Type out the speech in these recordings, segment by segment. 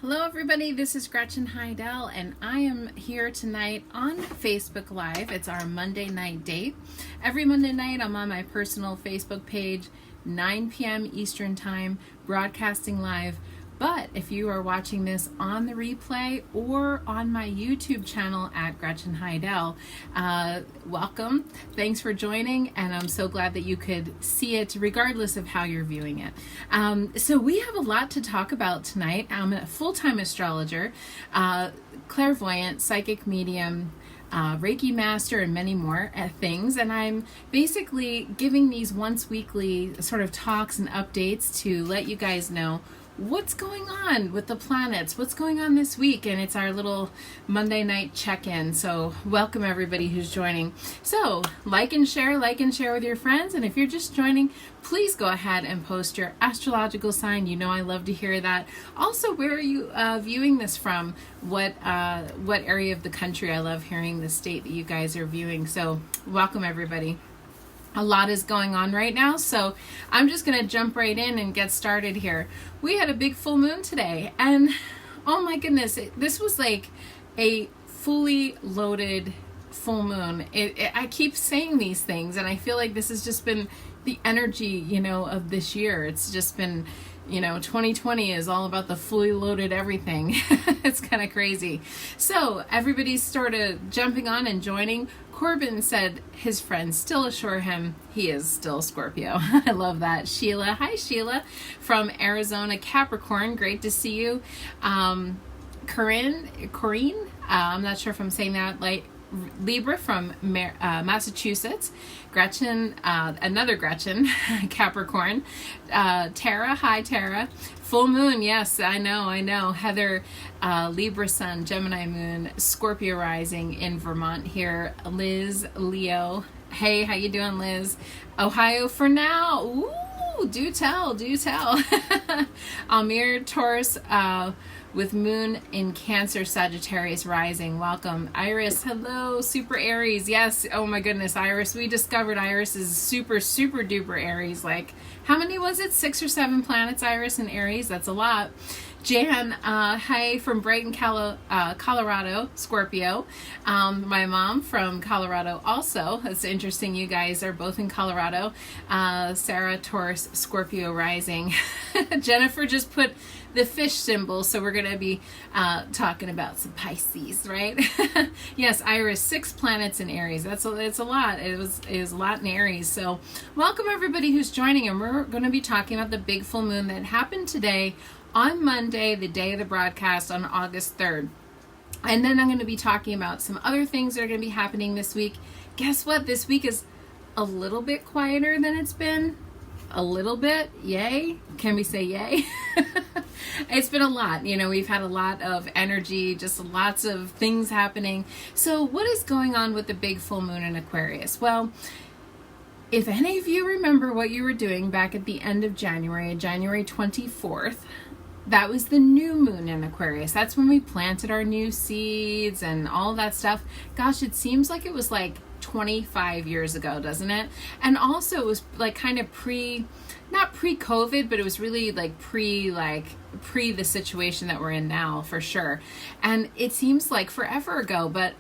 Hello everybody, this is Gretchen Heidel and I am here tonight on Facebook Live. It's our Monday night date. Every Monday night I'm on my personal Facebook page, 9 p.m. Eastern Time, broadcasting live. But if you are watching this on the replay or on my YouTube channel at Gretchen Heidel, welcome. Thanks for joining, and I'm so glad that you could see it regardless of how you're viewing it. So we have a lot to talk about tonight. I'm a full-time astrologer, clairvoyant, psychic medium, Reiki master, and many more things, and I'm basically giving these once weekly sort of talks and updates to let you guys know what's going on with the planets, what's going on this week, and it's our little Monday night check-in. So welcome everybody who's joining. So like and share with your friends, and if you're just joining, please go ahead and post your astrological sign. You know I love to hear that. Also, where are you viewing this from? What area of the country? I love hearing the state that you guys are viewing. So welcome everybody. A lot is going on right now, so I'm just going to jump right in and get started here. We had a big full moon today, and oh my goodness, this was like a fully loaded full moon. I keep saying these things, and I feel like this has just been the energy, of this year. It's just been, 2020 is all about the fully loaded everything. It's kind of crazy. So everybody's sort of jumping on and joining. Corbin said his friends still assure him he is still Scorpio. I love that. Sheila, hi Sheila, from Arizona, Capricorn, great to see you. Corinne, I'm not sure if I'm saying that like Libra from Massachusetts. Gretchen, another Gretchen, Capricorn. Tara, hi Tara. Full moon, yes, I know. Heather, Libra sun, Gemini moon, Scorpio rising in Vermont here. Liz, Leo. Hey, how you doing, Liz? Ohio for now. Ooh, do tell. Amir, Taurus, with moon in Cancer, Sagittarius rising. Welcome. Iris, hello. Super Aries. Yes. Oh my goodness, Iris. We discovered Iris is super, super duper Aries. Like, how many was it? 6 or 7 planets, Iris in Aries? That's a lot. Jan, hi from Brighton, Colorado, Scorpio. My mom from Colorado also. It's interesting you guys are both in Colorado. Sarah, Taurus, Scorpio rising. Jennifer just put the fish symbol, so we're going to be talking about some Pisces, right? Yes, Iris, 6 planets in Aries. It's a lot. It was a lot in Aries. So welcome everybody who's joining, and we're going to be talking about the big full moon that happened today on Monday, the day of the broadcast on August 3rd. And then I'm going to be talking about some other things that are going to be happening this week. Guess what? This week is a little bit quieter than it's been. A little bit. Yay. Can we say yay? It's been a lot. We've had a lot of energy, just lots of things happening. So what is going on with the big full moon in Aquarius? Well, if any of you remember what you were doing back at the end of January 24th, that was the new moon in Aquarius. That's when we planted our new seeds and all that stuff. Gosh, it seems like it was like 25 years ago, doesn't it? And also it was like kind of not pre-COVID, but it was really like pre the situation that we're in now, for sure. And it seems like forever ago, but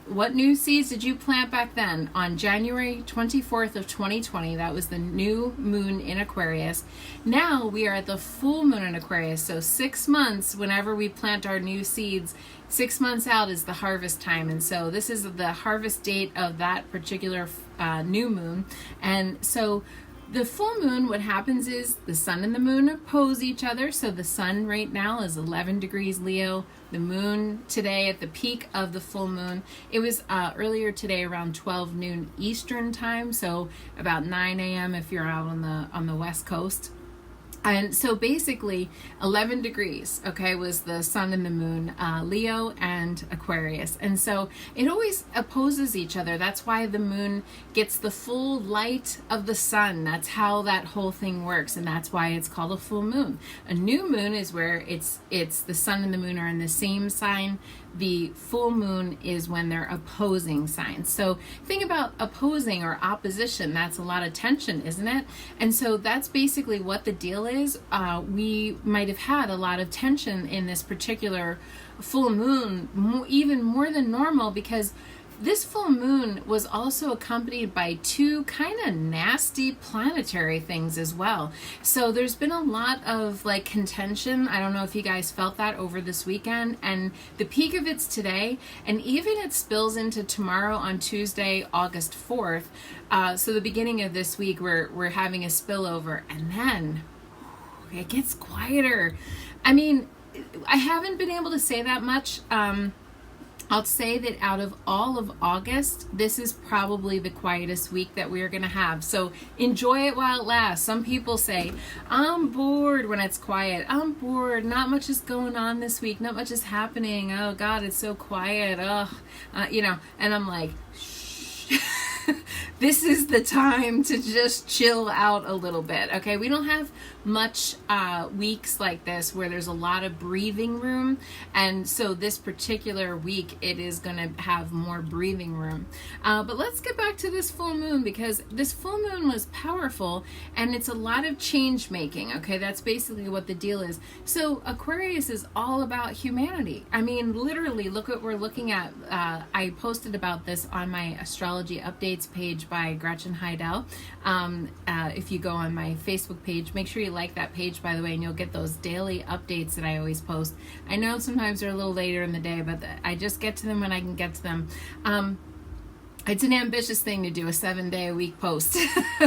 what new seeds did you plant back then? On January 24th of 2020, that was the new moon in Aquarius. Now we are at the full moon in Aquarius. So 6 months, whenever we plant our new seeds, 6 months out is the harvest time. And so this is the harvest date of that particular new moon. And so the full moon, what happens is the sun and the moon oppose each other. So the sun right now is 11 degrees Leo. The moon today at the peak of the full moon, it was earlier today around 12 noon Eastern time. So about 9 a.m. if you're out on the West Coast. And so basically 11 degrees, okay, was the sun and the moon, Leo and Aquarius. And so it always opposes each other. That's why the moon gets the full light of the sun. That's how that whole thing works. And that's why it's called a full moon. A new moon is where it's the sun and the moon are in the same sign. The full moon is when they're opposing signs. So think about opposing or opposition. That's a lot of tension, isn't it? And so that's basically what the deal is, we might have had a lot of tension in this particular full moon, even more than normal, because this full moon was also accompanied by two kind of nasty planetary things as well. So there's been a lot of like contention. I don't know if you guys felt that over this weekend, and the peak of it's today, and even it spills into tomorrow on Tuesday, August 4th. So the beginning of this week, we're having a spillover, and then it gets quieter. I mean, I haven't been able to say that much. I'll say that out of all of August, this is probably the quietest week that we are going to have. So enjoy it while it lasts. Some people say, I'm bored when it's quiet. I'm bored. Not much is going on this week. Not much is happening. Oh God, it's so quiet. And I'm like, shh. This is the time to just chill out a little bit. Okay, we don't have much weeks like this where there's a lot of breathing room, and so this particular week it is going to have more breathing room. But let's get back to this full moon, because this full moon was powerful, and it's a lot of change making. Okay, that's basically what the deal is. So Aquarius is all about humanity. I mean, literally, look what we're looking at. I posted about this on my astrology updates page by Gretchen Heidel. If you go on my Facebook page, make sure you like that page, by the way, and you'll get those daily updates that I always post. I know sometimes they're a little later in the day, but I just get to them when I can get to them. It's an ambitious thing to do, a 7-day-a-week post.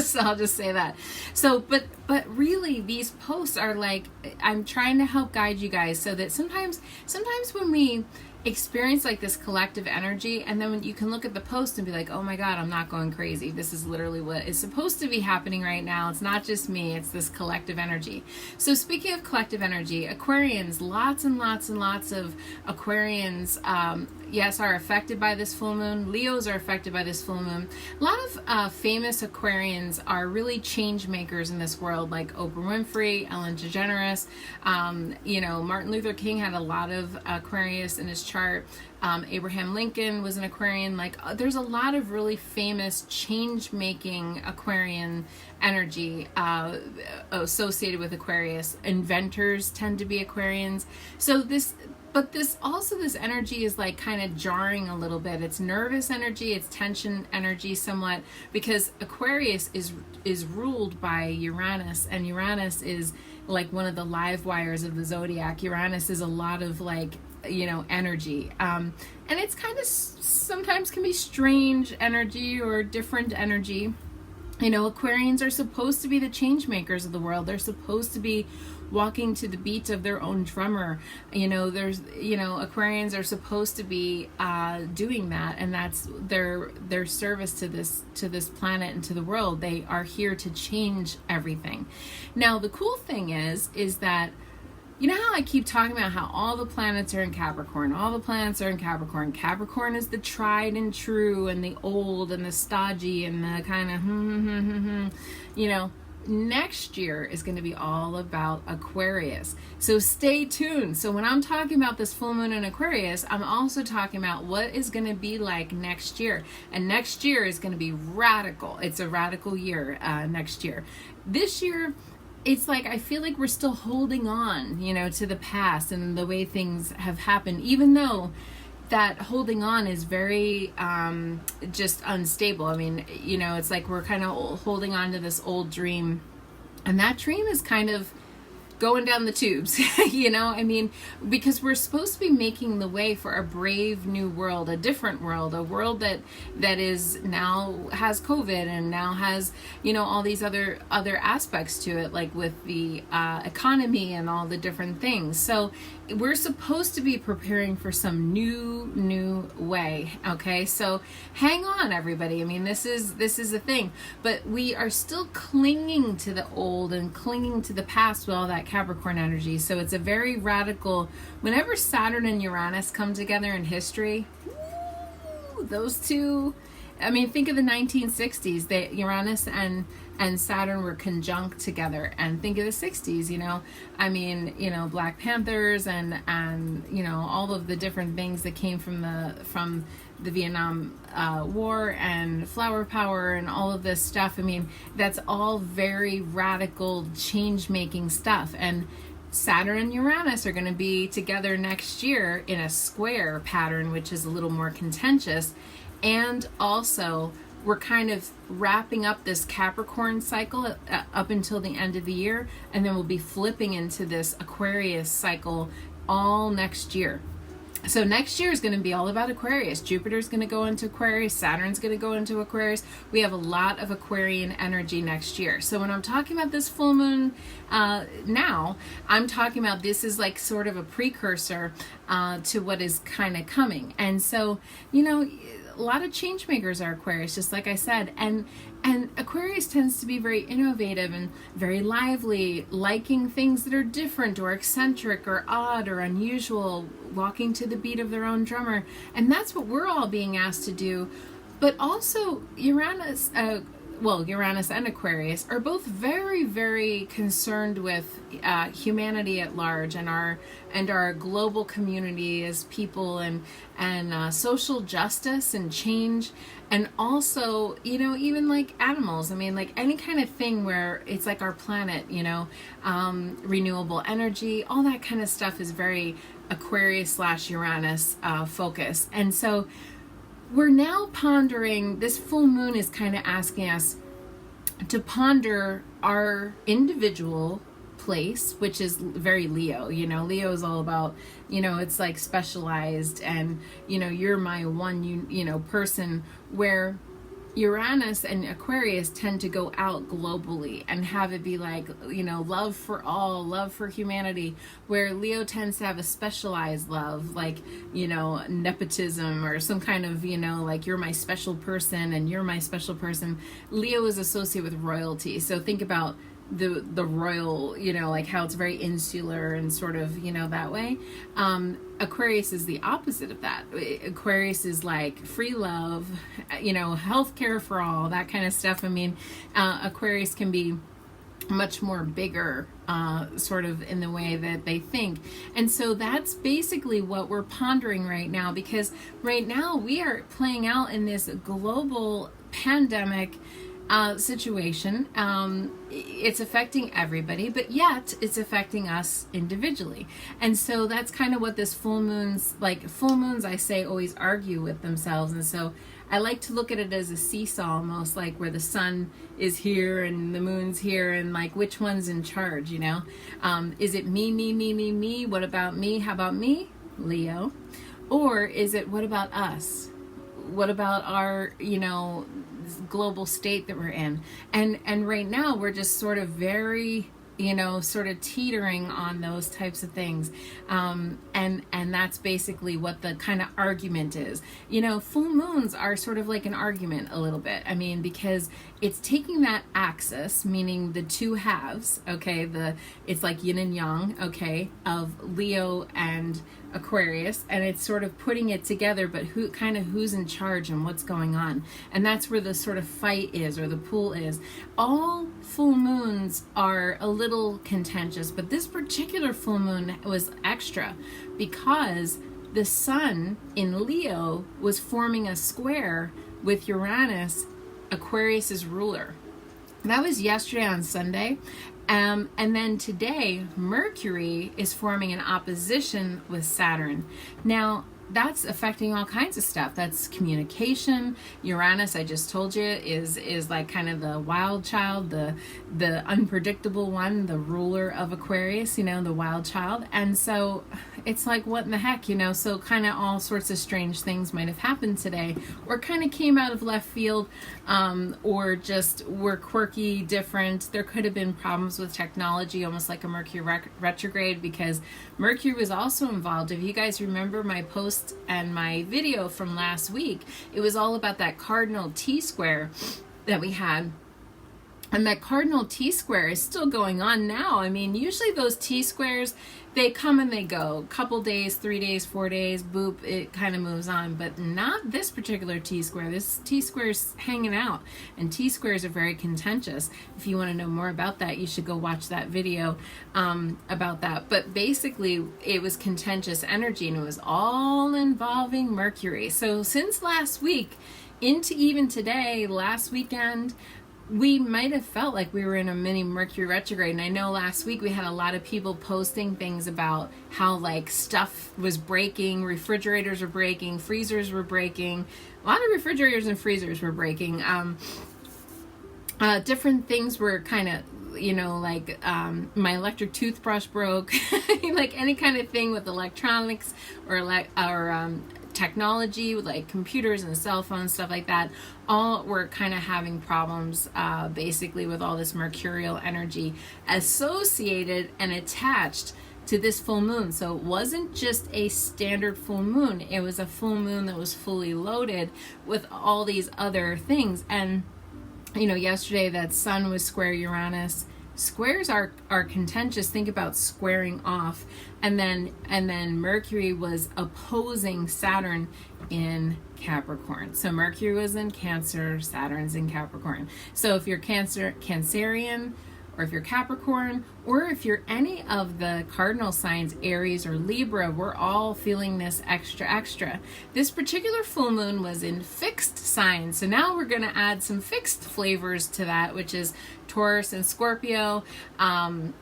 So I'll just say that. So, but really, these posts are like, I'm trying to help guide you guys, so that sometimes when we experience like this collective energy, and then when you can look at the post and be like, oh my God, I'm not going crazy. This is literally what is supposed to be happening right now. It's not just me, it's this collective energy. So speaking of collective energy, Aquarians, lots and lots and lots of Aquarians, yes, are affected by this full moon. Leos are affected by this full moon. A lot of famous Aquarians are really change makers in this world, like Oprah Winfrey, Ellen DeGeneres. Martin Luther King had a lot of Aquarius in his chart. Abraham Lincoln was an Aquarian. There's a lot of really famous change-making Aquarian energy associated with Aquarius. Inventors tend to be Aquarians. So this energy is like kind of jarring a little bit. It's nervous energy, it's tension energy somewhat, because Aquarius is ruled by Uranus, and Uranus is like one of the live wires of the Zodiac. Uranus is a lot of energy. And it's kind of sometimes can be strange energy or different energy. Aquarians are supposed to be the change makers of the world. They're supposed to be walking to the beat of their own drummer. Aquarians are supposed to be doing that, and that's their service to this planet and to the world. They are here to change everything. Now, the cool thing is that, you know how I keep talking about how all the planets are in Capricorn? All the planets are in Capricorn. Capricorn is the tried and true and the old and the stodgy and the kind of next year is going to be all about Aquarius. So stay tuned. So when I'm talking about this full moon in Aquarius, I'm also talking about what is going to be like next year. And next year is going to be radical. It's a radical year next year. This year, it's like I feel like we're still holding on, to the past and the way things have happened, even though that holding on is very just unstable. I mean, it's like we're kind of holding on to this old dream, and that dream is kind of going down the tubes, because we're supposed to be making the way for a brave new world, a different world, a world that is now has COVID and now has, all these other aspects to it, like with the economy and all the different things. So we're supposed to be preparing for some new way. Okay, so hang on, everybody. I mean, this is a thing, but we are still clinging to the old and clinging to the past with all that Capricorn energy. So it's a very radical. Whenever Saturn and Uranus come together in history, those two. I mean, think of the 1960s. Uranus and and Saturn were conjunct together. And think of the 60s, you know, I mean, you know, Black Panthers and you know, all of the different things that came from the Vietnam War and flower power and all of this stuff. I mean, that's all very radical change-making stuff. And Saturn and Uranus are going to be together next year in a square pattern, which is a little more contentious. And also, we're kind of wrapping up this Capricorn cycle up until the end of the year, and then we'll be flipping into this Aquarius cycle all next year. So next year is going to be all about Aquarius. Jupiter's going to go into Aquarius. Saturn's going to go into Aquarius. We have a lot of Aquarian energy next year. So when I'm talking about this full moon now, I'm talking about this is like sort of a precursor to what is kind of coming. And so, you know, a lot of change makers are Aquarius, just like I said. And Aquarius tends to be very innovative and very lively, liking things that are different or eccentric or odd or unusual, walking to the beat of their own drummer. And that's what we're all being asked to do. But also Uranus and Aquarius are both very, very concerned with humanity at large and our global community as people and social justice and change, and also, you know, even like animals. I mean, like any kind of thing where it's like our planet, you know, renewable energy, all that kind of stuff is very Aquarius / Uranus focus. And so we're now pondering, this full moon is kind of asking us to ponder our individual place, which is very Leo. You know, Leo is all about, you know, it's like specialized and, you know, you're my one, you know, person, where Uranus and Aquarius tend to go out globally and have it be like, you know, love for all, love for humanity, where Leo tends to have a specialized love, like, you know, nepotism or some kind of, you know, like you're my special person and you're my special person. Leo is associated with royalty. So think about the royal, you know, like how it's very insular and sort of, you know, that way. Aquarius is the opposite of that. Aquarius is like free love, you know, healthcare for all, that kind of stuff. I mean, Aquarius can be much more bigger, sort of in the way that they think. And so that's basically what we're pondering right now, because right now we are playing out in this global pandemic situation. It's affecting everybody, but yet it's affecting us individually. And so that's kind of what this full moons, like full moons, I say, always argue with themselves. And so I like to look at it as a seesaw, almost like where the sun is here and the moon's here, and like which one's in charge, you know? Is it me? What about me? How about me, Leo? Or is it what about us? What about our, you know, global state that we're in? And right now we're just sort of very, you know, sort of teetering on those types of things. And that's basically what the kind of argument is. You know, full moons are sort of like an argument a little bit. I mean, because it's taking that axis, meaning the two halves, okay, it's like yin and yang, okay, of Leo and Aquarius, and it's sort of putting it together, but who's in charge and what's going on. And that's where the sort of fight is, or the pool is. All full moons are a little contentious, but this particular full moon was extra because the sun in Leo was forming a square with Uranus, Aquarius's ruler. That was yesterday on Sunday. And then today, Mercury is forming an opposition with Saturn. Now, that's affecting all kinds of stuff. That's communication. Uranus, I just told you, is like kind of the wild child, the unpredictable one, the ruler of Aquarius, you know, the wild child. And so it's like, what in the heck, you know? So kind of all sorts of strange things might have happened today, or kind of came out of left field, or just were quirky, different. There could have been problems with technology, almost like a Mercury retrograde, because Mercury was also involved. If you guys remember my post and my video from last week, it was all about that cardinal T-square that we had And that cardinal T-square is still going on now. I mean, usually those T-squares, they come and they go. Couple days, 3 days, 4 days, boop, it kind of moves on. But not this particular T-square. This T-square's hanging out. And T-squares are very contentious. If you want to know more about that, you should go watch that video about that. But basically, it was contentious energy, and it was all involving Mercury. So since last week, into even today, last weekend, we might have felt like we were in a mini Mercury retrograde. And I know last week we had a lot of people posting things about how like stuff was breaking, refrigerators were breaking, freezers were breaking. A lot of refrigerators and freezers were breaking. Different things were kind of, you know, like my electric toothbrush broke, like any kind of thing with electronics or technology, like computers and cell phones, stuff like that, all were kind of having problems basically with all this mercurial energy associated and attached to this full moon. So it wasn't just a standard full moon, it was a full moon that was fully loaded with all these other things. And you know, yesterday that sun was square Uranus. Squares are contentious. Think about squaring off. And then Mercury was opposing Saturn in Capricorn. So Mercury was in Cancer, Saturn's in Capricorn. So if you're Cancerian, or if you're Capricorn, or if you're any of the cardinal signs, Aries or Libra, we're all feeling this extra. This particular full moon was in fixed signs. So now we're going to add some fixed flavors to that, which is Taurus and Scorpio, and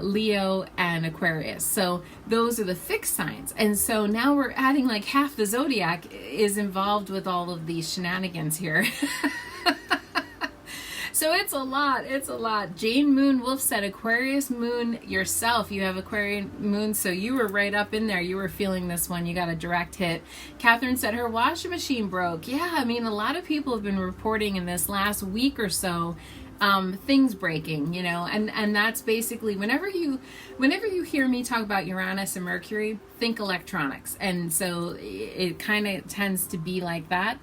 Leo and Aquarius. So those are the fixed signs. And so now we're adding like half the zodiac is involved with all of these shenanigans here. So it's a lot. Jane Moon Wolf said, Aquarius moon yourself. You have Aquarian moon, so you were right up in there. You were feeling this one. You got a direct hit. Catherine said her washing machine broke. Yeah, I mean, a lot of people have been reporting in this last week or so, things breaking, you know, and that's basically whenever you hear me talk about Uranus and Mercury, think electronics. And so it kind of tends to be like that.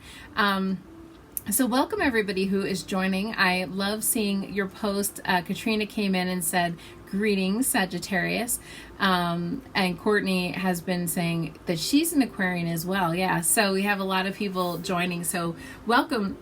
So welcome everybody who is joining. I love seeing your post. Katrina came in and said, greetings, Sagittarius. And Courtney has been saying that she's an Aquarian as well. Yeah, so we have a lot of people joining. So welcome.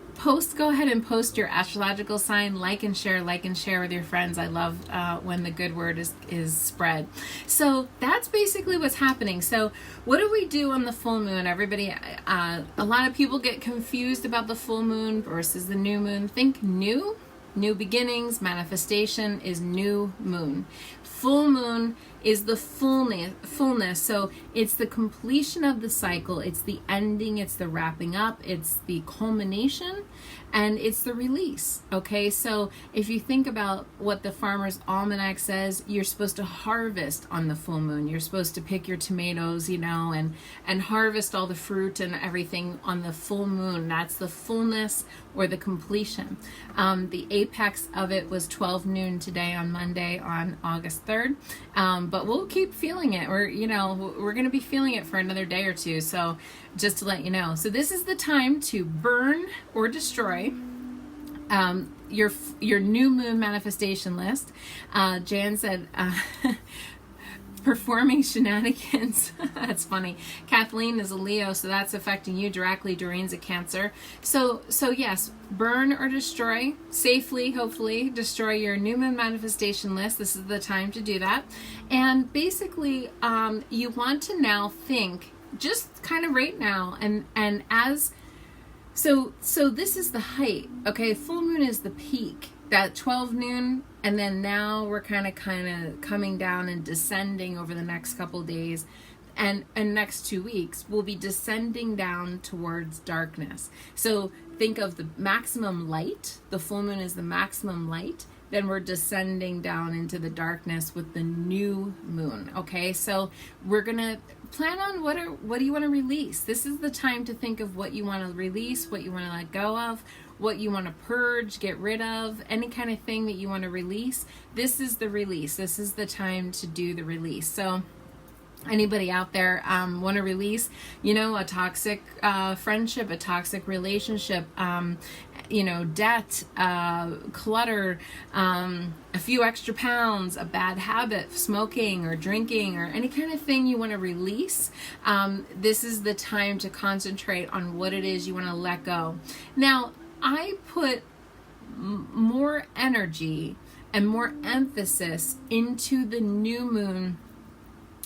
Go ahead and post your astrological sign, like and share with your friends. I love when the good word is spread. So that's basically what's happening. So what do we do on the full moon? Everybody, a lot of people get confused about the full moon versus the new moon. Think new beginnings. Manifestation is new moon. Full moon is the fullness. So it's the completion of the cycle. It's the ending. It's the wrapping up. It's the culmination, and it's the release. Okay, so if you think about what the Farmer's Almanac says, you're supposed to harvest on the full moon. You're supposed to pick your tomatoes, you know, and harvest all the fruit and everything on the full moon. That's the fullness or the completion. The apex of it was 12 noon today on Monday on August 3rd. But we'll keep feeling it. We're going to be feeling it for another day or two. So just to let you know. So this is the time to burn or destroy your new moon manifestation list. Jan said, performing shenanigans. That's funny. Kathleen is a Leo, so that's affecting you directly. Doreen's a Cancer. So yes, burn or destroy safely, hopefully destroy your new moon manifestation list. This is the time to do that. And basically, you want to now think just kind of right now and as so this is the height. Okay, full moon is the peak. That 12 noon, and then now we're kind of coming down and descending over the next couple days, and next 2 weeks we'll be descending down towards darkness. So think of the maximum light. The full moon is the maximum light. Then we're descending down into the darkness with the new moon. Okay, so we're gonna plan on what do you want to release. This is the time to think of what you want to release, what you want to let go of, what you want to purge, get rid of, any kind of thing that you want to release. This is the release. This is the time to do the release. So anybody out there want to release, a toxic friendship, a toxic relationship, debt, clutter, a few extra pounds, a bad habit, smoking or drinking or any kind of thing you want to release, this is the time to concentrate on what it is you want to let go. Now, I put more energy and more emphasis into the new moon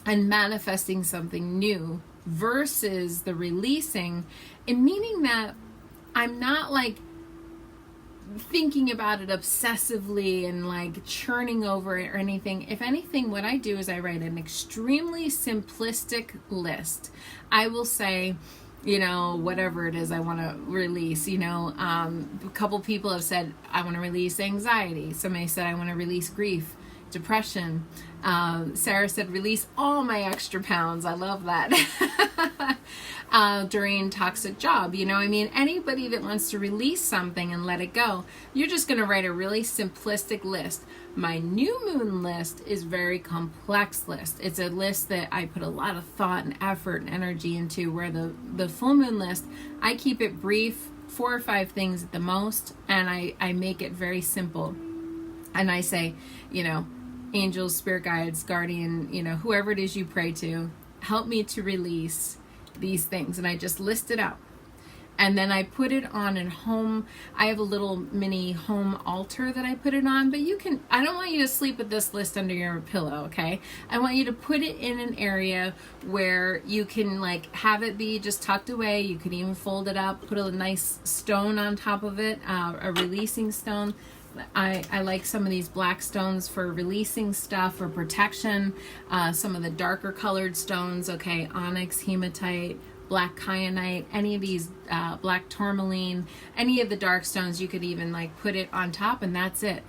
and manifesting something new versus the releasing, and meaning that I'm not like thinking about it obsessively and like churning over it or anything. If anything, what I do is I write an extremely simplistic list. I will say, whatever it is I want to release. A couple people have said, I want to release anxiety. Somebody said, I want to release grief, depression. Sarah said, release all my extra pounds. I love that. During toxic job, anybody that wants to release something and let it go, you're just going to write a really simplistic list. My new moon list is very complex list. It's a list that I put a lot of thought and effort and energy into, where the full moon list, I keep it brief, 4 or 5 things at the most, and I make it very simple. And I say, angels, spirit guides, guardian, whoever it is you pray to, help me to release these things. And I just list it out. And then I put it on at home. I have a little mini home altar that I put it on, but I don't want you to sleep with this list under your pillow, okay? I want you to put it in an area where you can like have it be just tucked away. You can even fold it up, put a nice stone on top of it, a releasing stone. I like some of these black stones for releasing stuff or protection. Some of the darker colored stones, okay, onyx, hematite, black kyanite, any of these, black tourmaline, any of the dark stones, you could even like put it on top, and that's it.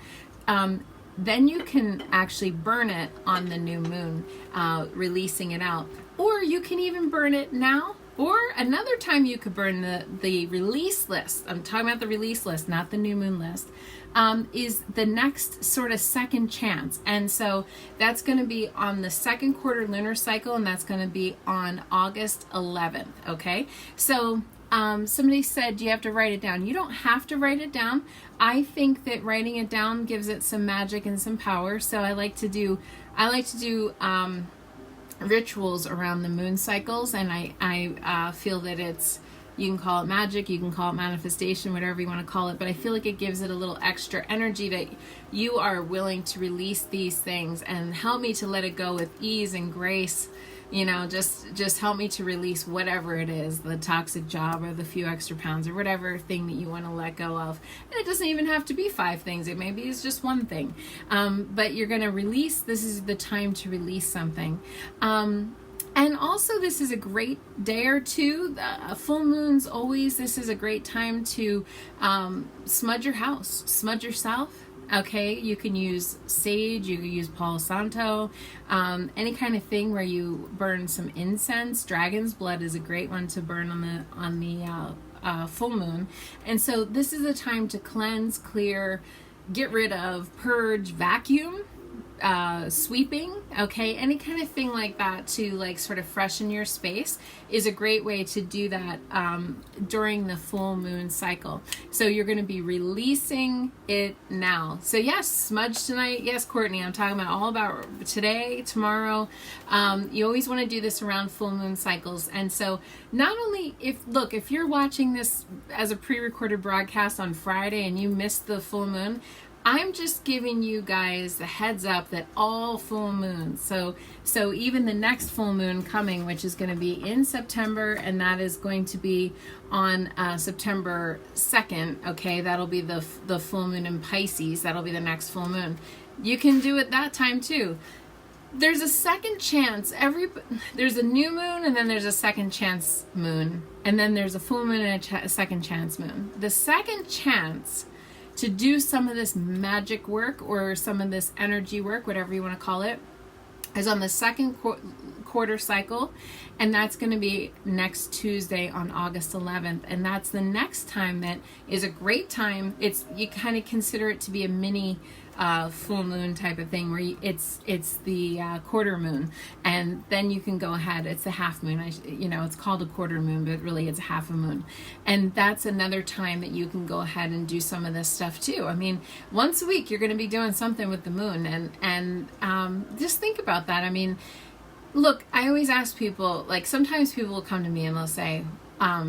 Then you can actually burn it on the new moon, releasing it out. Or you can even burn it now. Or another time you could burn the release list. I'm talking about the release list, not the new moon list. Is the next sort of second chance. And so that's going to be on the second quarter lunar cycle, and that's going to be on August 11th. Okay. So somebody said, do you have to write it down? You don't have to write it down. I think that writing it down gives it some magic and some power. So I like to do rituals around the moon cycles, and I feel that you can call it magic, you can call it manifestation, whatever you want to call it, but I feel like it gives it a little extra energy that you are willing to release these things and help me to let it go with ease and grace. Just help me to release whatever it is, the toxic job or the few extra pounds or whatever thing that you want to let go of. And it doesn't even have to be 5 things. It maybe is just one thing. But you're going to release. This is the time to release something. And also, this is a great day or two. Full moons always, this is a great time to smudge your house, smudge yourself. Okay, you can use sage, you can use Palo Santo, any kind of thing where you burn some incense. Dragon's blood is a great one to burn on the full moon. And so this is a time to cleanse, clear, get rid of, purge, vacuum, sweeping, okay, any kind of thing like that to like sort of freshen your space is a great way to do that during the full moon cycle. So you're going to be releasing it now. So yes, smudge tonight. Yes, Courtney, I'm talking about all about today, tomorrow. You always want to do this around full moon cycles. And so not only if you're watching this as a pre-recorded broadcast on Friday and you missed the full moon, I'm just giving you guys a heads up that all full moons, so even the next full moon coming, which is going to be in September, and that is going to be on September 2nd, okay, that'll be the full moon in Pisces, that'll be the next full moon. You can do it that time too. There's a second chance, there's a new moon, and then there's a second chance moon, and then there's a full moon and a second chance moon. The second chance to do some of this magic work or some of this energy work, whatever you want to call it, is on the second quarter cycle, and that's going to be next Tuesday on August 11th, and that's the next time that is a great time. You kind of consider it to be a mini full moon type of thing where it's the quarter moon, and then you can go ahead. It's a half moon. It's called a quarter moon, but really it's a half a moon, and that's another time that you can go ahead and do some of this stuff too. I mean, once a week you're going to be doing something with the moon, and just think about that. I mean, look, I always ask people, like sometimes people will come to me and they'll say,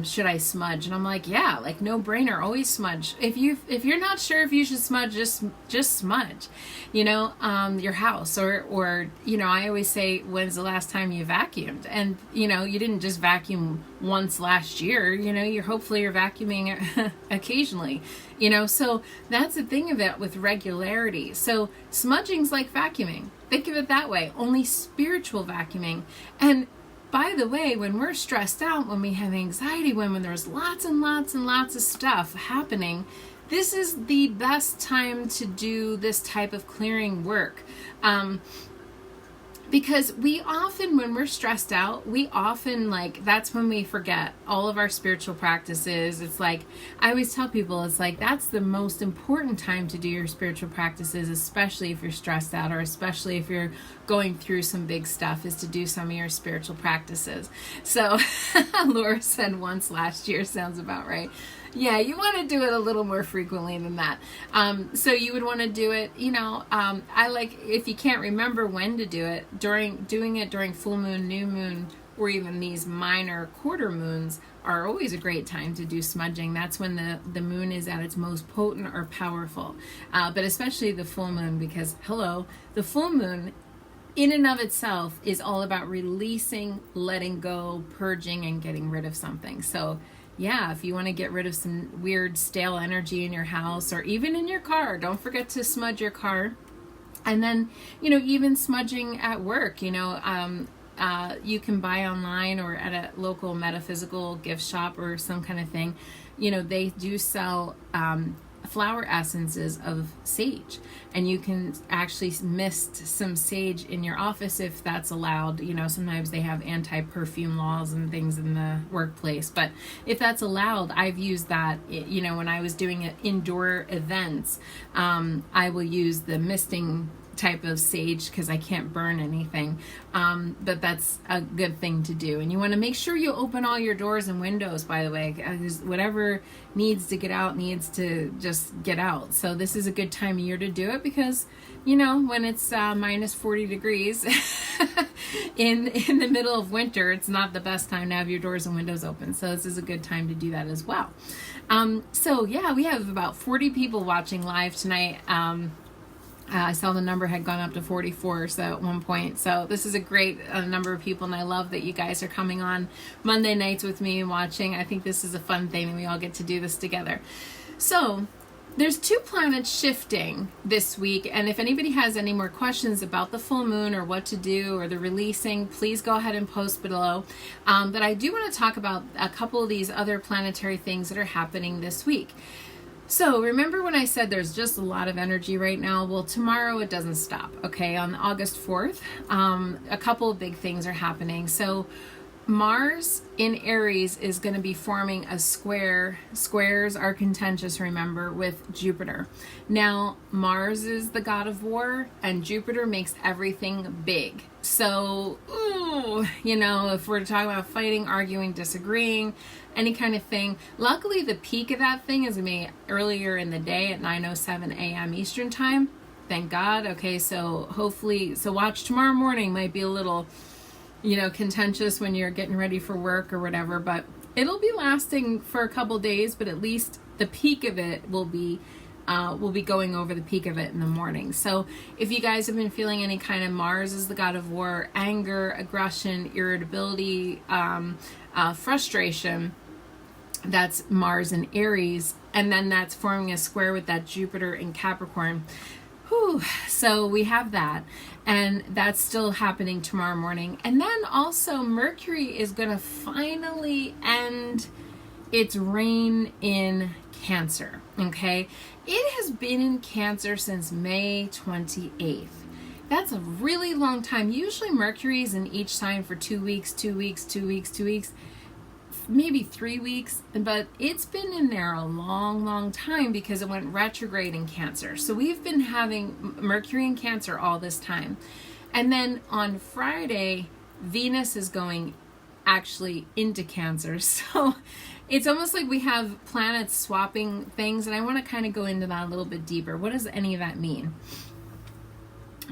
should I smudge? And I'm like, yeah, like no brainer, always smudge. If you're not sure if you should smudge, just smudge, your house or I always say, when's the last time you vacuumed? And you didn't just vacuum once last year, you're vacuuming occasionally, so that's the thing of it with regularity. So smudging's like vacuuming. Think of it that way, only spiritual vacuuming. And by the way, when we're stressed out, when we have anxiety, when there's lots and lots and lots of stuff happening, this is the best time to do this type of clearing work. Because we often, when we're stressed out, that's when we forget all of our spiritual practices. It's like, I always tell people, it's like, that's the most important time to do your spiritual practices, especially if you're stressed out, or especially if you're going through some big stuff, is to do some of your spiritual practices. So Laura said once last year, sounds about right. Yeah, you want to do it a little more frequently than that. So you would want to do it, I like, if you can't remember when to do it, doing it during full moon, new moon, or even these minor quarter moons are always a great time to do smudging. That's when the moon is at its most potent or powerful. But especially the full moon, because the full moon in and of itself is all about releasing, letting go, purging, and getting rid of something. So yeah, if you want to get rid of some weird stale energy in your house or even in your car, don't forget to smudge your car. And then, even smudging at work, you can buy online or at a local metaphysical gift shop or some kind of thing. They do sell flower essences of sage, and you can actually mist some sage in your office if that's allowed. Sometimes they have anti-perfume laws and things in the workplace, but if that's allowed, I've used that when I was doing indoor events. I will use the misting type of sage because I can't burn anything, but that's a good thing to do. And you want to make sure you open all your doors and windows, by the way, because whatever needs to get out needs to just get out. So this is a good time of year to do it, because when it's minus 40 degrees in the middle of winter, it's not the best time to have your doors and windows open. So this is a good time to do that as well. So yeah, we have about 40 people watching live tonight. I saw the number had gone up to 44 so at one point. So this is a great number of people, and I love that you guys are coming on Monday nights with me and watching. I think this is a fun thing, and we all get to do this together. So there's 2 planets shifting this week, and if anybody has any more questions about the full moon or what to do or the releasing, please go ahead and post below. But I do want to talk about a couple of these other planetary things that are happening this week. So remember when I said there's just a lot of energy right now? Well, tomorrow it doesn't stop, okay? On August 4th, a couple of big things are happening. So Mars in Aries is going to be forming a square. Squares are contentious, remember, with Jupiter. Now, Mars is the god of war, and Jupiter makes everything big. So, if we're talking about fighting, arguing, disagreeing, any kind of thing. Luckily, the peak of that thing is going to be earlier in the day at 9:07 a.m. Eastern time. Thank God. Okay, so hopefully, watch tomorrow morning. Might be a little, contentious when you're getting ready for work or whatever, but it'll be lasting for a couple days, but at least the peak of it will be going over the peak of it in the morning. So if you guys have been feeling any kind of, Mars is the god of war, anger, aggression, irritability, frustration, that's Mars in Aries, and then that's forming a square with that Jupiter in Capricorn. Whew. So we have that, and that's still happening tomorrow morning. And then also Mercury is going to finally end its reign in Cancer, okay? It has been in Cancer since May 28th. That's a really long time. Usually Mercury is in each sign for 2 weeks, 2 weeks, 2 weeks, 2 weeks. maybe 3 weeks, but it's been in there a long time because it went retrograde in Cancer. So we've been having Mercury in Cancer all this time. And then on Friday, Venus is going actually into Cancer. So it's almost like we have planets swapping things, and I want to kind of go into that a little bit deeper. What does any of that mean?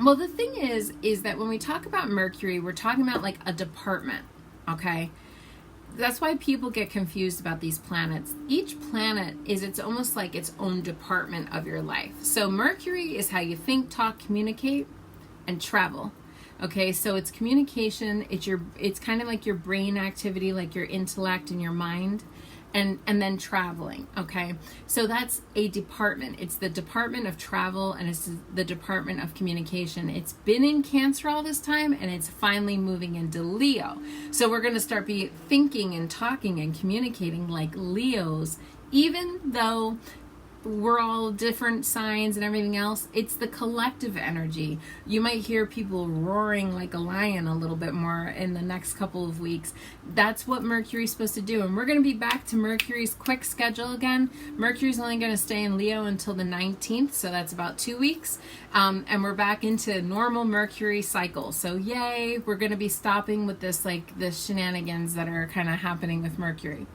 Well, the thing is that when we talk about Mercury, we're talking about like a department, okay? That's why people get confused about these planets. Each planet it's almost like its own department of your life. So Mercury is how you think, talk, communicate, and travel. Okay, so it's communication, it's kind of like your brain activity, like your intellect and your mind, and then traveling. Okay, so that's a department. It's the department of travel, and it's the department of communication. It's been in Cancer all this time, and it's finally moving into Leo. So we're going to start be thinking and talking and communicating like Leos, even though we're all different signs and everything else. It's the collective energy. You might hear people roaring like a lion a little bit more in the next couple of weeks. That's what Mercury's supposed to do. And we're going to be back to Mercury's quick schedule again. Mercury's only going to stay in Leo until the 19th, so that's about 2 weeks. And we're back into normal Mercury cycle. So yay, we're going to be stopping with this shenanigans that are kind of happening with Mercury.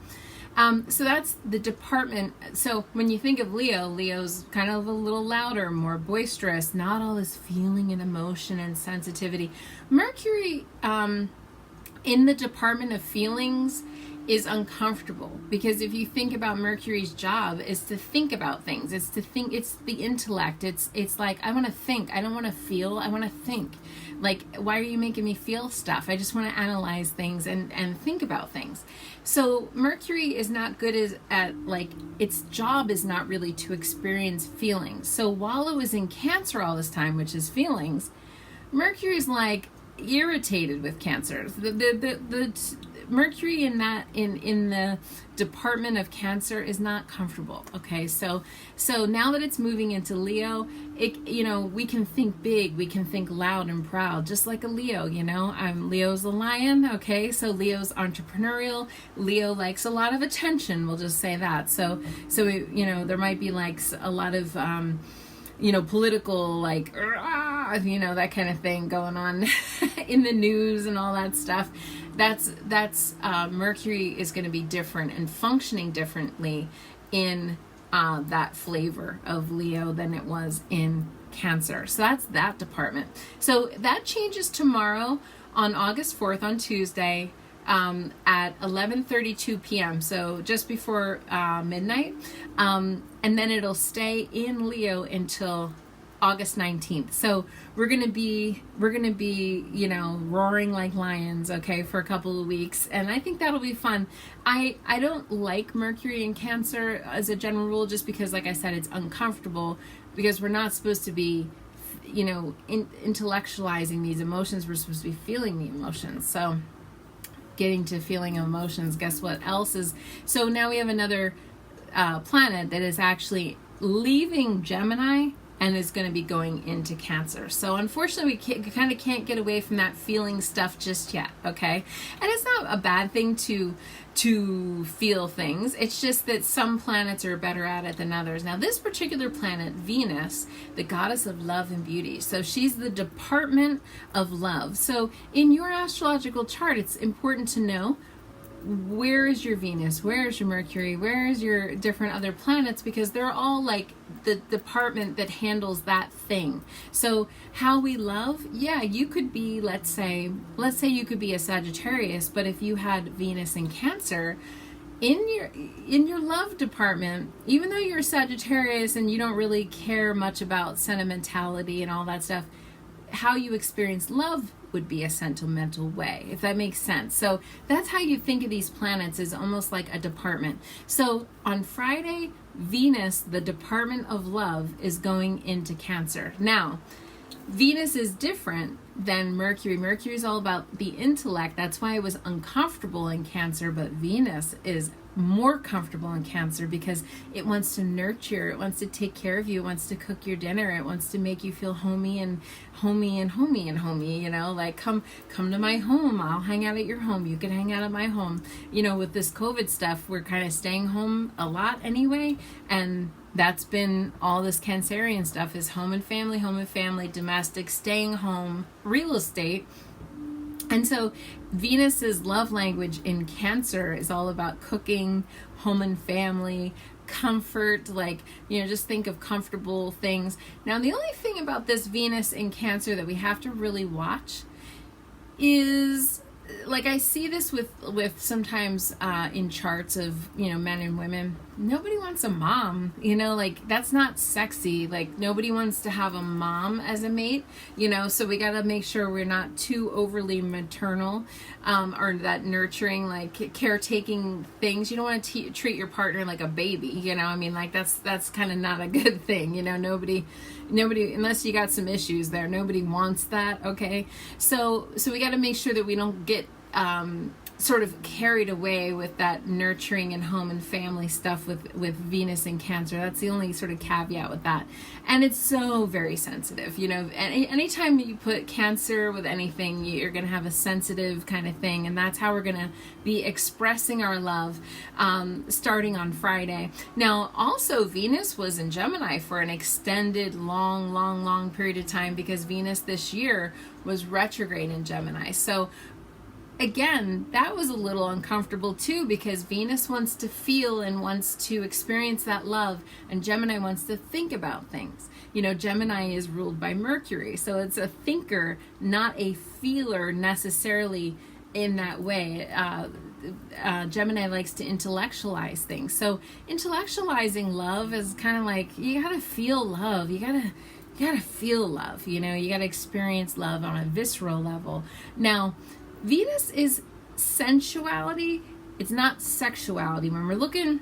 So that's the department. So when you think of Leo, Leo's kind of a little louder, more boisterous, not all this feeling and emotion and sensitivity. Mercury, in the department of feelings, is uncomfortable, because if you think about Mercury's job is to think about things. It's to think, it's the intellect. It's like, I want to think. I don't want to feel. I want to think. Like, why are you making me feel stuff? I just want to analyze things and think about things. So Mercury is not good at its job is not really to experience feelings. So while it was in Cancer all this time, which is feelings, Mercury's like irritated with Cancer. The Mercury in the department of Cancer is not comfortable. Okay, so now that it's moving into Leo, we can think big, we can think loud and proud, just like a Leo. Leo's a lion. Okay, so Leo's entrepreneurial. Leo likes a lot of attention. We'll just say that. So there might be like a lot of political, that kind of thing going on in the news and all that stuff. That's Mercury is going to be different and functioning differently in that flavor of Leo than it was in Cancer. So that's that department. So that changes tomorrow on August 4th on Tuesday at 11:32 p.m. So just before midnight. And then it'll stay in Leo until August 19th. So we're gonna be roaring like lions, okay, for a couple of weeks, and I think that'll be fun. I don't like Mercury in Cancer as a general rule, just because, like I said, it's uncomfortable, because we're not supposed to be intellectualizing these emotions. We're supposed to be feeling the emotions. So getting to feeling emotions, guess what else is? So now we have another planet that is actually leaving Gemini and is going to be going into Cancer. So unfortunately, we kind of can't get away from that feeling stuff just yet, okay? And it's not a bad thing to feel things. It's just that some planets are better at it than others. Now, this particular planet, Venus, the goddess of love and beauty, so she's the department of love. So in your astrological chart, it's important to know, where is your Venus? Where is your Mercury? Where is your different other planets? Because they're all like the department that handles that thing. So how we love, yeah, you could be, let's say you could be a Sagittarius, but if you had Venus in Cancer, in your love department, even though you're a Sagittarius and you don't really care much about sentimentality and all that stuff, how you experience love would be a sentimental way, if that makes sense. So that's how you think of these planets, is almost like a department. So on Friday, Venus, the department of love, is going into Cancer. Now, Venus is different than Mercury. Mercury is all about the intellect. That's why it was uncomfortable in Cancer, but Venus is more comfortable in Cancer because it wants to nurture, it wants to take care of you, it wants to cook your dinner, it wants to make you feel homey and homey and homey and homey, you know, like come to my home, I'll hang out at your home, you can hang out at my home. You know, with this COVID stuff, we're kind of staying home a lot anyway, and that's been all this Cancerian stuff is home and family, domestic, staying home, real estate. And so Venus's love language in Cancer is all about cooking, home and family, comfort, like, you know, just think of comfortable things. Now, the only thing about this Venus in Cancer that we have to really watch is, like, I see this with sometimes in charts of, you know, men and women. Nobody wants a mom, you know, like, that's not sexy. Like, nobody wants to have a mom as a mate, you know, so we got to make sure we're not too overly maternal, or that nurturing, like, caretaking things. You don't want to treat your partner like a baby, you know, I mean, like, that's kind of not a good thing, you know, nobody, unless you got some issues there, nobody wants that, okay? So we got to make sure that we don't get sort of carried away with that nurturing and home and family stuff with Venus in Cancer. That's the only sort of caveat with that. And it's so very sensitive, you know, anytime you put Cancer with anything, you're going to have a sensitive kind of thing. And that's how we're going to be expressing our love, starting on Friday. Now, also Venus was in Gemini for an extended, long period of time because Venus this year was retrograde in Gemini. So again, that was a little uncomfortable too because Venus wants to feel and wants to experience that love, and Gemini wants to think about things. You know, Gemini is ruled by Mercury, so it's a thinker, not a feeler necessarily in that way. Gemini likes to intellectualize things. So intellectualizing love is kind of like, you gotta feel love. You gotta feel love, you know, you gotta experience love on a visceral level. Now, Venus is sensuality, it's not sexuality. When we're looking,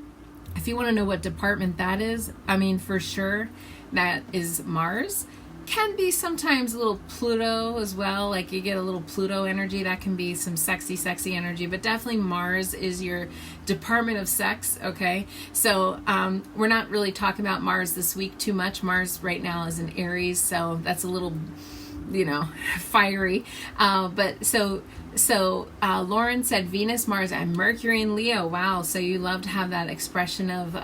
if you want to know what department that is, I mean, for sure, that is Mars. Can be sometimes a little Pluto as well, like you get a little Pluto energy, that can be some sexy energy, but definitely Mars is your department of sex, okay? So we're not really talking about Mars this week too much. Mars right now is in Aries, so that's a little, you know, fiery. But so Lauren said Venus, Mars, and Mercury in Leo. Wow. So you love to have that expression of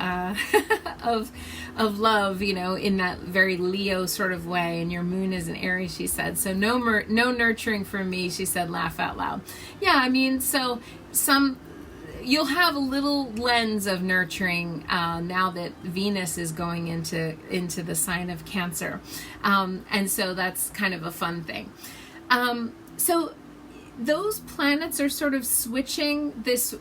of love, you know, in that very Leo sort of way. And your moon is in Aries, she said. So no nurturing for me, she said, laugh out loud. Yeah, I mean, so you'll have a little lens of nurturing now that Venus is going into the sign of Cancer. And so that's kind of a fun thing. So those planets are sort of switching this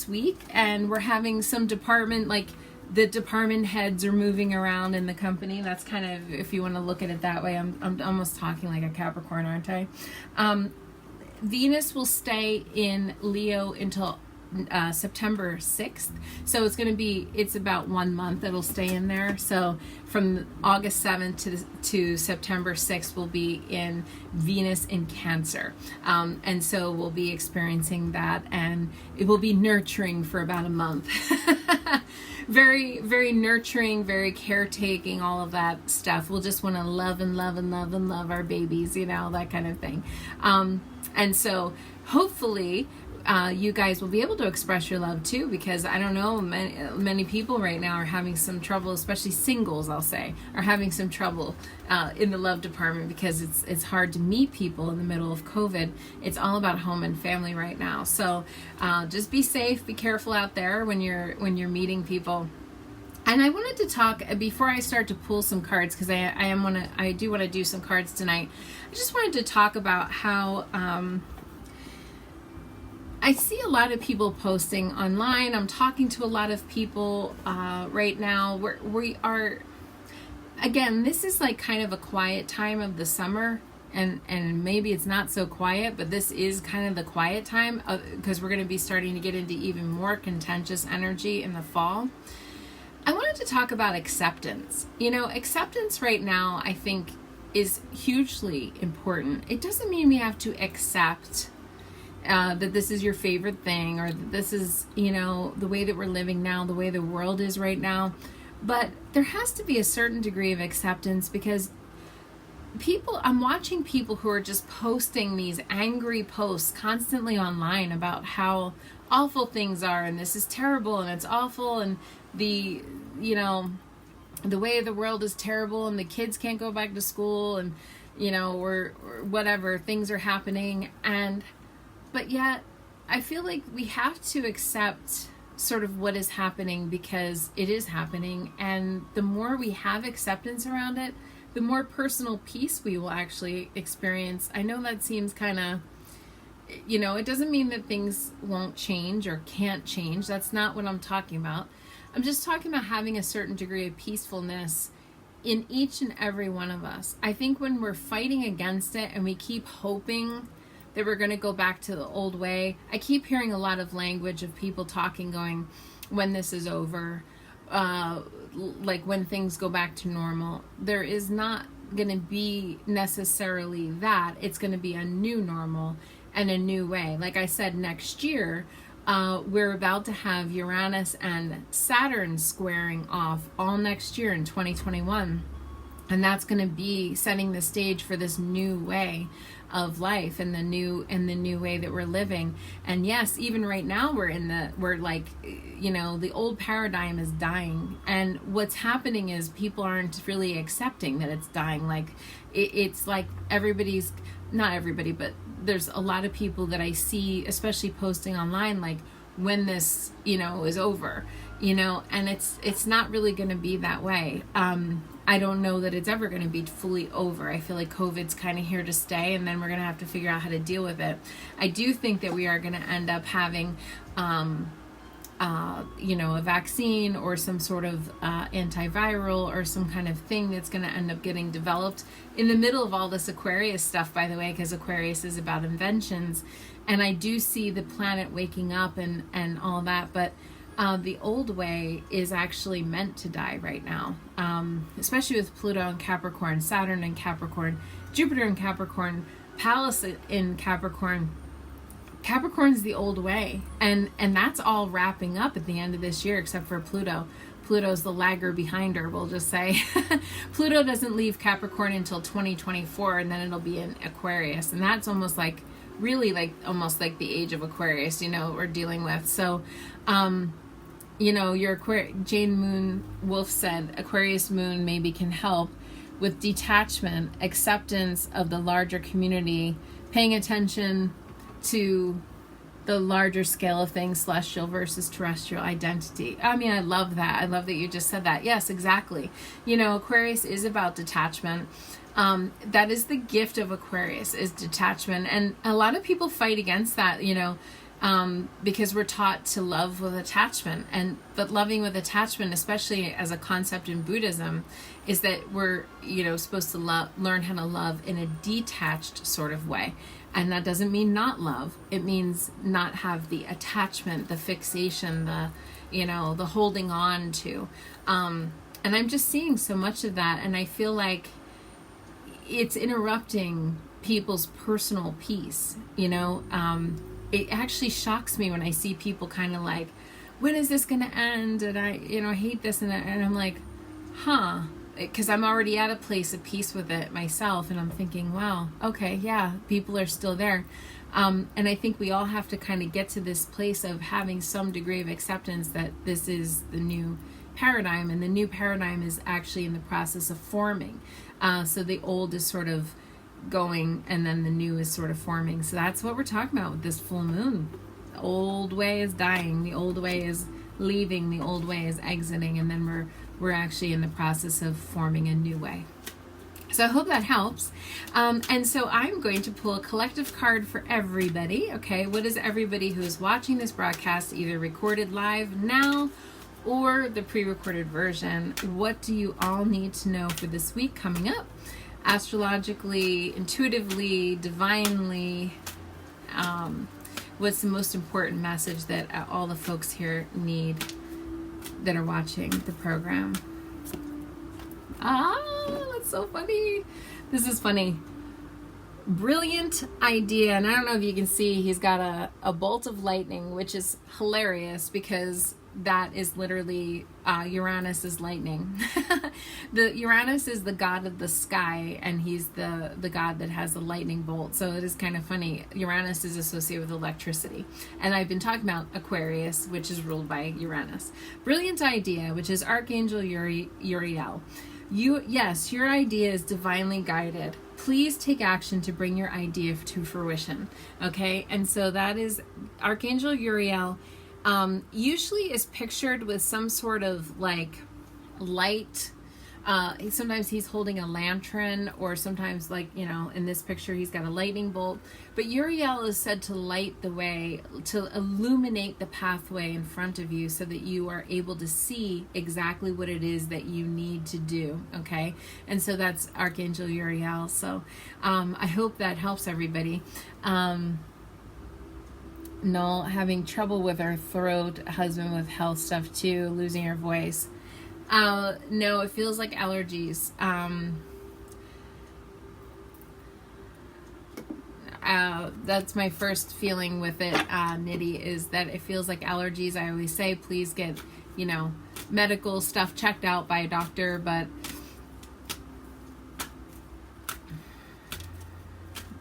week, and we're having some department, like the department heads are moving around in the company. That's kind of, if you want to look at it that way. I'm almost talking like a Capricorn, aren't I? Venus will stay in Leo until September 6th. So it's about 1 month it'll stay in there. So from August 7th to September 6th will be in Venus in Cancer. And so we'll be experiencing that, and it will be nurturing for about a month. Very, very nurturing, very caretaking, all of that stuff. We'll just want to love and love and love and love our babies, you know, that kind of thing. And so hopefully you guys will be able to express your love too, because I don't know, many people right now are having some trouble, especially singles, I'll say, are having some trouble in the love department because it's hard to meet people in the middle of COVID. It's all about home and family right now. So just be safe, be careful out there when you're meeting people. And I wanted to talk before I start to pull some cards, because I do want to do some cards tonight. I just wanted to talk about how I see a lot of people posting online. I'm talking to a lot of people right now. We are, again, this is like kind of a quiet time of the summer, and maybe it's not so quiet, but this is kind of the quiet time because we're going to be starting to get into even more contentious energy in the fall. I wanted to talk about acceptance. You know, acceptance right now, I think, is hugely important. It doesn't mean we have to accept that this is your favorite thing, or that this is, you know, the way that we're living now, the way the world is right now. But there has to be a certain degree of acceptance, because I'm watching people who are just posting these angry posts constantly online about how awful things are, and this is terrible, and it's awful, and the way the world is terrible, and the kids can't go back to school, and, you know, or whatever, things are happening. But yet, I feel like we have to accept sort of what is happening, because it is happening. And the more we have acceptance around it, the more personal peace we will actually experience. I know that seems kind of, you know, it doesn't mean that things won't change or can't change. That's not what I'm talking about. I'm just talking about having a certain degree of peacefulness in each and every one of us. I think when we're fighting against it and we keep hoping that we're going to go back to the old way. I keep hearing a lot of language of people talking, going, when this is over, like when things go back to normal. There is not going to be necessarily that. It's going to be a new normal and a new way. Like I said, next year, we're about to have Uranus and Saturn squaring off all next year in 2021. And that's going to be setting the stage for this new way of life, and the new way that we're living. And yes, even right now we're like, you know, the old paradigm is dying, and what's happening is people aren't really accepting that it's dying. Like it's like not everybody, but there's a lot of people that I see, especially posting online, like, when this, you know, is over, you know, and it's not really going to be that way. I don't know that it's ever going to be fully over. I feel like COVID's kind of here to stay, and then we're going to have to figure out how to deal with it. I do think that we are going to end up having, you know, a vaccine or some sort of antiviral or some kind of thing that's going to end up getting developed in the middle of all this Aquarius stuff, by the way, because Aquarius is about inventions. And I do see the planet waking up and all that, but the old way is actually meant to die right now, especially with Pluto in Capricorn, Saturn in Capricorn, Jupiter in Capricorn, Pallas in Capricorn. Capricorn's the old way, and that's all wrapping up at the end of this year, except for Pluto. Pluto's the lagger behind her, we'll just say. Pluto doesn't leave Capricorn until 2024, and then it'll be in Aquarius, and that's almost like, really like, almost like the age of Aquarius, you know, we're dealing with. So, you know, Jane Moon Wolf said, Aquarius moon maybe can help with detachment, acceptance of the larger community, paying attention to the larger scale of things, celestial versus terrestrial identity. I mean, I love that. I love that you just said that. Yes, exactly. You know, Aquarius is about detachment. That is the gift of Aquarius, is detachment. And a lot of people fight against that, you know, because we're taught to love with attachment, but loving with attachment, especially as a concept in Buddhism, is that we're, you know, supposed to learn how to love in a detached sort of way. And that doesn't mean not love. It means not have the attachment, the fixation, the, you know, the holding on to. And I'm just seeing so much of that, and I feel like it's interrupting people's personal peace, you know. It actually shocks me when I see people kind of like, when is this going to end? And I hate this. And I'm like, because I'm already at a place of peace with it myself. And I'm thinking, wow, okay, yeah, people are still there. And I think we all have to kind of get to this place of having some degree of acceptance that this is the new paradigm. And the new paradigm is actually in the process of forming. So the old is sort of going, and then the new is sort of forming. So that's what we're talking about with this full moon. The old way is dying, the old way is leaving, the old way is exiting, and then we're actually in the process of forming a new way. So I hope that helps. And so I'm going to pull a collective card for everybody. Okay, what is everybody who is watching this broadcast, either recorded live now or the pre-recorded version? What do you all need to know for this week coming up? Astrologically, intuitively, divinely, what's the most important message that all the folks here need that are watching the program? That's so funny. This is funny. brilliant idea. And I don't know if you can see, he's got a bolt of lightning, which is hilarious because that is literally Uranus is lightning. The Uranus is the god of the sky, and he's the god that has the lightning bolt. So it is kind of funny. Uranus is associated with electricity. And I've been talking about Aquarius, which is ruled by Uranus. Brilliant idea, which is Archangel Uriel. Yes, your idea is divinely guided. Please take action to bring your idea to fruition. Okay? And so that is Archangel Uriel. Usually is pictured with some sort of like light. Sometimes he's holding a lantern, or sometimes, like, you know, in this picture he's got a lightning bolt. But Uriel is said to light the way, to illuminate the pathway in front of you so that you are able to see exactly what it is that you need to do. Okay? And so that's Archangel Uriel. So I hope that helps everybody. Null, having trouble with her throat, husband with health stuff too, losing her voice. No, it feels like allergies. That's my first feeling with it, Nitty, is that it feels like allergies. I always say, please get, you know, medical stuff checked out by a doctor, but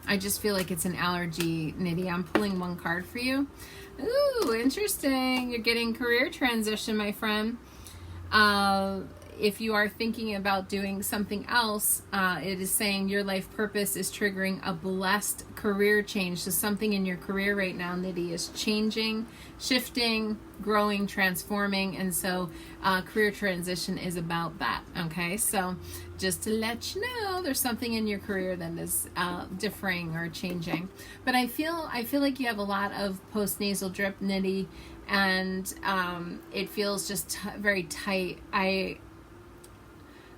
I just feel like it's an allergy, Nitty. I'm pulling one card for you. Ooh, interesting. You're getting career transition, my friend. If you are thinking about doing something else, it is saying your life purpose is triggering a blessed career change. So something in your career right now, Nitty, is changing, shifting, growing, transforming. And so career transition is about that. Okay, so just to let you know, there's something in your career that is differing or changing. But I feel like you have a lot of postnasal drip, Nitty, and it feels just very tight.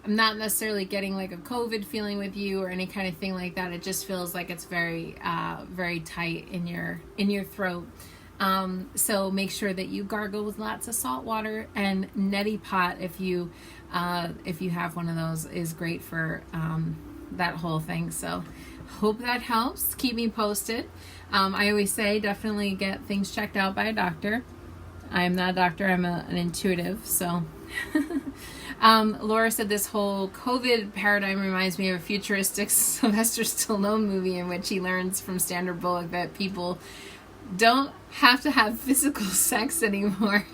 I'm not necessarily getting like a COVID feeling with you or any kind of thing like that. It just feels like it's very, very tight in your throat. So make sure that you gargle with lots of salt water, and neti pot, if you have one of those, is great for that whole thing. So hope that helps. Keep me posted. I always say definitely get things checked out by a doctor. I am not a doctor. I'm an intuitive. So Laura said this whole COVID paradigm reminds me of a futuristic Sylvester Stallone movie in which he learns from Sandra Bullock that people don't have to have physical sex anymore.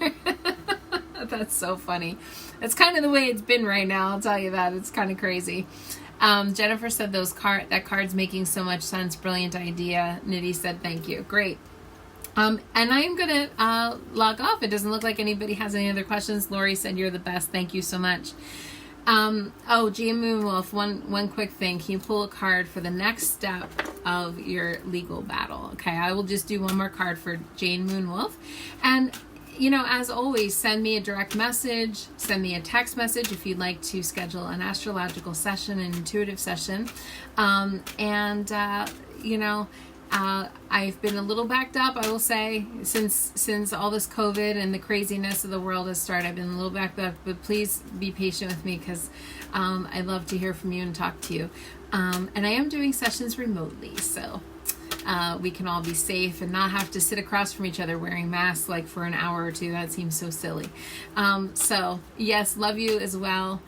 That's so funny. That's kind of the way it's been right now. I'll tell you that. It's kind of crazy. Jennifer said that card's making so much sense. Brilliant idea. Nitty said thank you. Great. And I'm going to log off. It doesn't look like anybody has any other questions. Lori said you're the best. Thank you so much. Jane Moonwolf, one quick thing. Can you pull a card for the next step of your legal battle? Okay, I will just do one more card for Jane Moonwolf. And, you know, as always, send me a direct message, send me a text message if you'd like to schedule an astrological session, an intuitive session. I've been a little backed up, I will say, since all this COVID and the craziness of the world has started. I've been a little backed up, but please be patient with me because I love to hear from you and talk to you. And I am doing sessions remotely, so we can all be safe and not have to sit across from each other wearing masks like for an hour or two. That seems so silly. So yes, love you as well.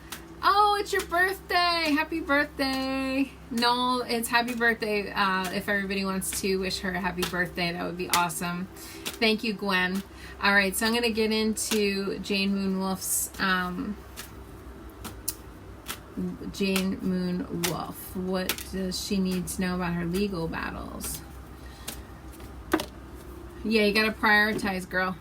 Oh, it's your birthday. Happy birthday. No, it's happy birthday. If everybody wants to wish her a happy birthday, that would be awesome. Thank you, Gwen. All right, so I'm going to get into Jane Moonwolf's, Jane Moonwolf. What does she need to know about her legal battles? Yeah, you got to prioritize, girl.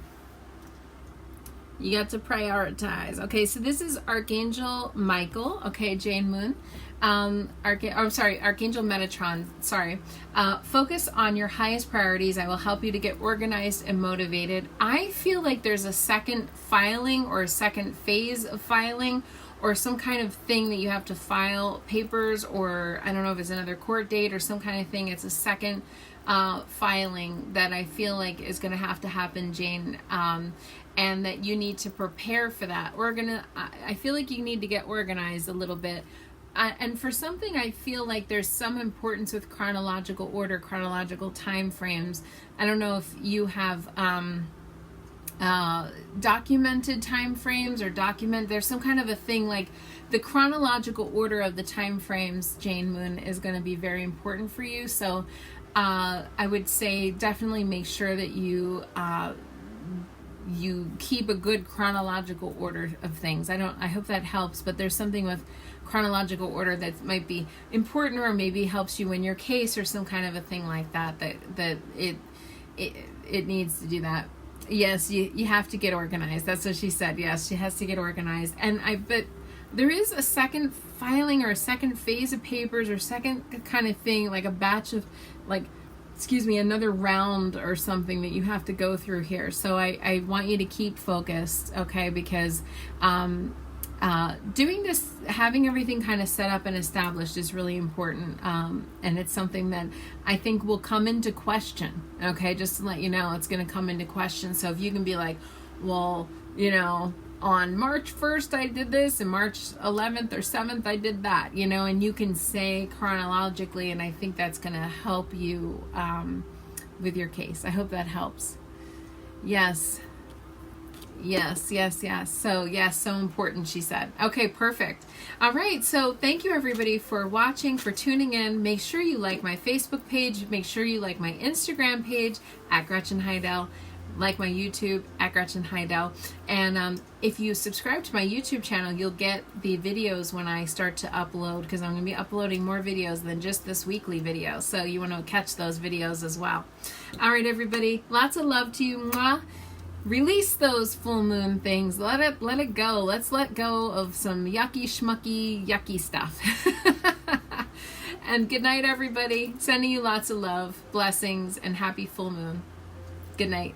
You got to prioritize. Okay, so this is Archangel Michael. Okay, Jane Moon. Archangel Metatron. Sorry. Focus on your highest priorities. I will help you to get organized and motivated. I feel like there's a second filing or a second phase of filing or some kind of thing that you have to file papers, or I don't know if it's another court date or some kind of thing. It's a second filing that I feel like is going to happen, Jane. And that you need to prepare for that. I feel like you need to get organized a little bit and for something, I feel like there's some importance with chronological order, chronological time frames. I don't know if you have documented time frames, or there's some kind of a thing like the chronological order of the time frames, Jane Moon, is going to be very important for you. So I would say definitely make sure that you keep a good chronological order of things. I hope that helps, but there's something with chronological order that might be important, or maybe helps you in your case, or some kind of a thing like that it needs to do that. Yes, you have to get organized. That's what she said. Yes, she has to get organized. And but there is a second filing, or a second phase of papers, or second kind of thing, like a batch of, like, another round or something that you have to go through here. So I want you to keep focused, okay? Because doing this, having everything kind of set up and established is really important. And it's something that I think will come into question, okay? Just to let you know, it's going to come into question. So if you can be like, well, on March 1st I did this, and March 11th or 7th I did that, and you can say chronologically, and I think that's going to help you with your case. I hope that helps. Yes. So yes, so important, she said. Okay, perfect. All right, so thank you everybody for watching, for tuning in. Make sure you like my Facebook page. Make sure you like my Instagram page at Gretchen Heidel. Like my YouTube at Gretchen Heidel. And if you subscribe to my YouTube channel, you'll get the videos when I start to upload, because I'm going to be uploading more videos than just this weekly video. So you want to catch those videos as well. All right, everybody. Lots of love to you. Mwah. Release those full moon things. Let it go. Let's let go of some yucky schmucky yucky stuff. And good night, everybody. Sending you lots of love, blessings, and happy full moon. Good night.